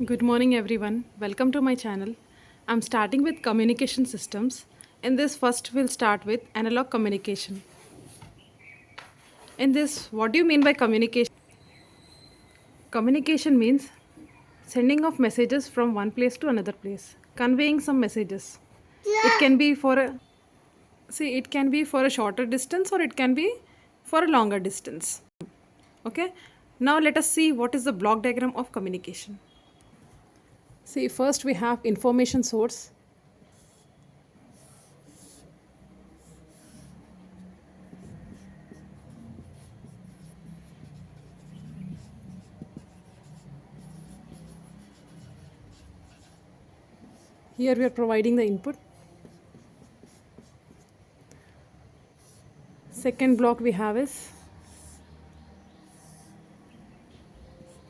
Good morning, everyone. Welcome to my channel. I'm starting with communication systems. In this, first we'll start with analog communication. In this, what do you mean by communication? Communication means sending of messages from one place to another place, conveying some messages. It can be for a it can be for a shorter distance or it can be for a longer distance. Okay. Now let us see what is the block diagram of communication. See, first we have information source. Here we are providing the input. Second block we have is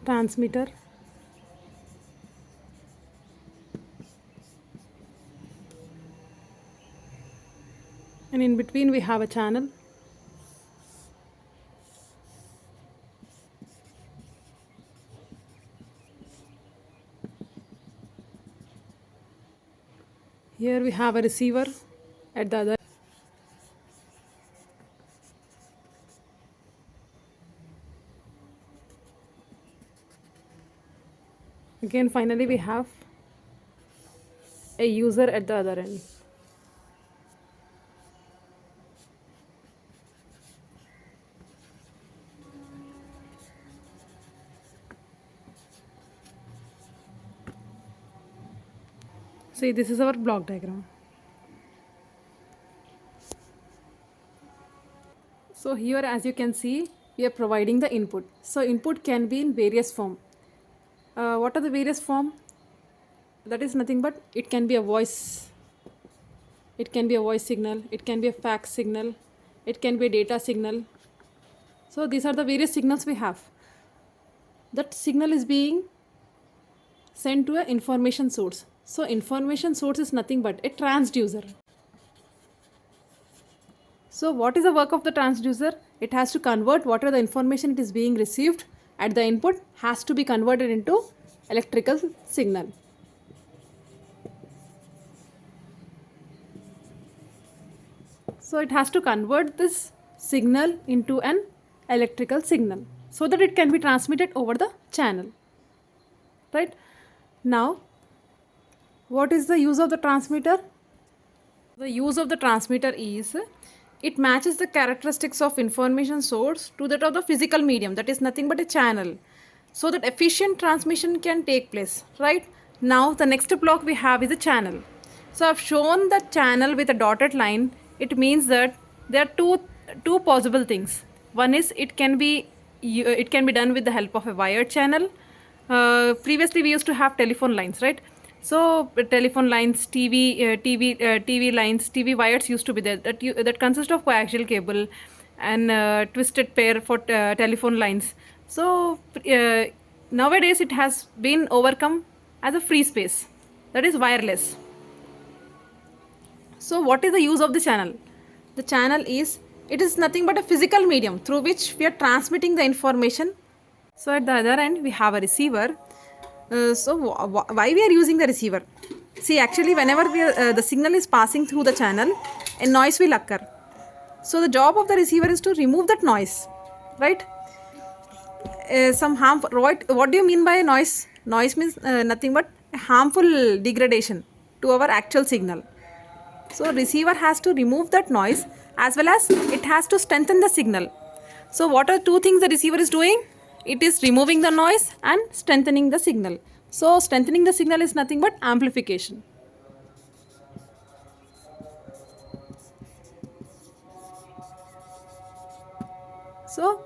transmitter. And in between we have a channel. Here we have a receiver at the other. Again, finally we have a user at the other end. See, this is our block diagram. So here, as you can see, we are providing the input. So input can be in various form. What are the various form? That is nothing but it can be a voice. It can be a voice signal. It can be a fax signal. It can be a data signal. So these are the various signals we have. That signal is being sent to an information source. So information source is nothing but a transducer. So what is the work of the transducer? It has to convert whatever the information it is being received at the input has to be converted into electrical signal. So it has to convert this signal into an electrical signal so that it can be transmitted over the channel. Right? Now, what is the use of the transmitter? The use of the transmitter is it matches the characteristics of information source to that of the physical medium, that is nothing but a channel, so that efficient transmission can take place. Right? Now the next block we have is a channel. So I've shown the channel with a dotted line. It means that there are two possible things. One is it can be done with the help of a wired channel. Previously we used to have telephone lines, right? So telephone lines, TV lines, TV wires used to be there. That consist of coaxial cable and twisted pair for telephone lines. So nowadays it has been overcome as a free space, that is wireless. So what is the use of the channel? The channel it is nothing but a physical medium through which we are transmitting the information. So at the other end we have a receiver. Why we are using the receiver? See, actually whenever the signal is passing through the channel, a noise will occur. So the job of the receiver is to remove that noise, right? Some harm. What do you mean by noise? Noise means nothing but harmful degradation to our actual signal. So receiver has to remove that noise as well as it has to strengthen the signal. So what are two things the receiver is doing? It is removing the noise and strengthening the signal. So strengthening the signal is nothing but amplification. So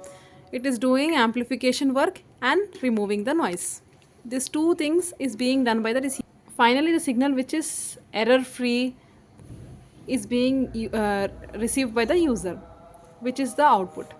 it is doing amplification work and removing the noise. These two things is being done by the receiver. Finally, the signal which is error free is being received by the user, which is the output.